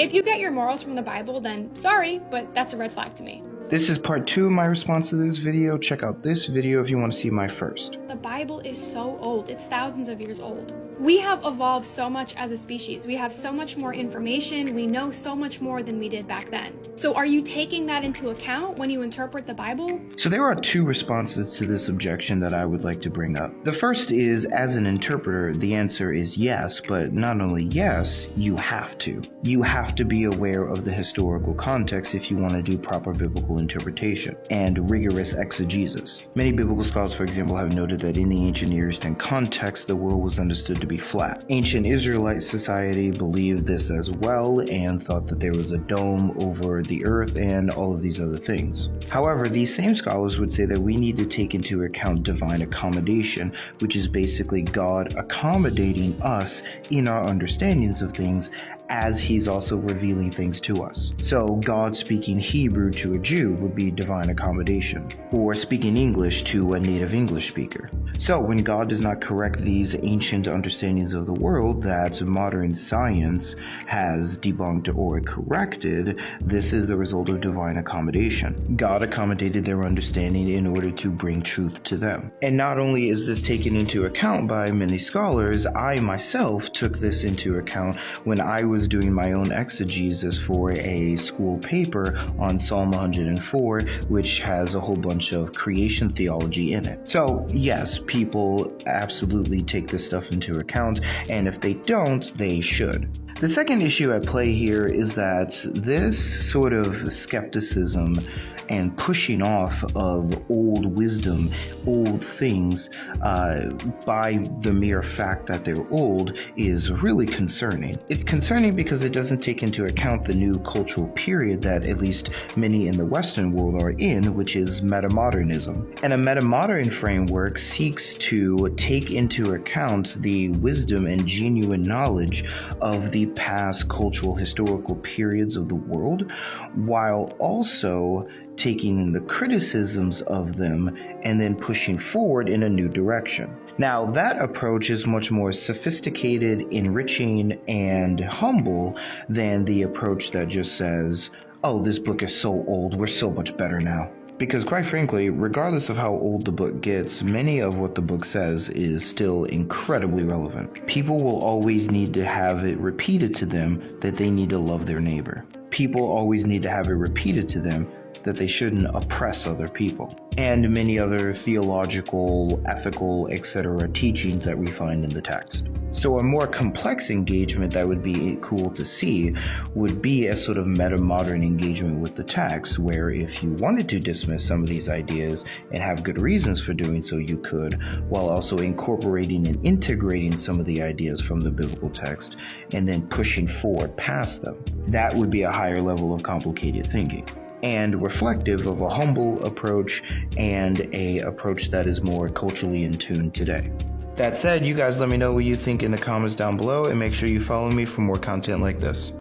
If you get your morals from the Bible, then sorry, but that's a red flag to me. This is part 2 of my response to this video. Check out this video if you want to see my first. The Bible is so old. It's thousands of years old. We have evolved so much as a species. We have so much more information. We know so much more than we did back then. So are you taking that into account when you interpret the Bible? So there are 2 responses to this objection that I would like to bring up. The first is, as an interpreter, the answer is yes, but not only yes, you have to. You have to be aware of the historical context if you want to do proper biblical interpretation and rigorous exegesis. Many biblical scholars, for example, have noted that in the ancient Near Eastern context, the world was understood to be flat. Ancient Israelite society believed this as well and thought that there was a dome over the earth and all of these other things. However, these same scholars would say that we need to take into account divine accommodation, which is basically God accommodating us in our understandings of things as he's also revealing things to us. So God speaking Hebrew to a Jew would be divine accommodation, or speaking English to a native English speaker. So when God does not correct these ancient understandings of the world that modern science has debunked or corrected, this is the result of divine accommodation. God accommodated their understanding in order to bring truth to them. And not only is this taken into account by many scholars, I myself took this into account when I was doing my own exegesis for a school paper on Psalm 104, which has a whole bunch of creation theology in it. So yes, people absolutely take this stuff into account, and if they don't, they should. The second issue at play here is that this sort of skepticism and pushing off of old wisdom, old things, by the mere fact that they're old is really concerning. It's concerning because it doesn't take into account the new cultural period that at least many in the Western world are in, which is metamodernism. And a metamodern framework seeks to take into account the wisdom and genuine knowledge of the past cultural historical periods of the world, while also taking in the criticisms of them and then pushing forward in a new direction. Now, that approach is much more sophisticated, enriching, and humble than the approach that just says, oh, this book is so old, we're so much better now. Because quite frankly, regardless of how old the book gets, many of what the book says is still incredibly relevant. People will always need to have it repeated to them that they need to love their neighbor. People always need to have it repeated to them that they shouldn't oppress other people, and many other theological, ethical, etc. teachings that we find in the text. So a more complex engagement that would be cool to see would be a sort of meta-modern engagement with the text, where if you wanted to dismiss some of these ideas and have good reasons for doing so, you could, while also incorporating and integrating some of the ideas from the biblical text and then pushing forward past them. That would be a higher level of complicated thinking, and reflective of a humble approach and a approach that is more culturally in tune today. That said, you guys let me know what you think in the comments down below, and make sure you follow me for more content like this.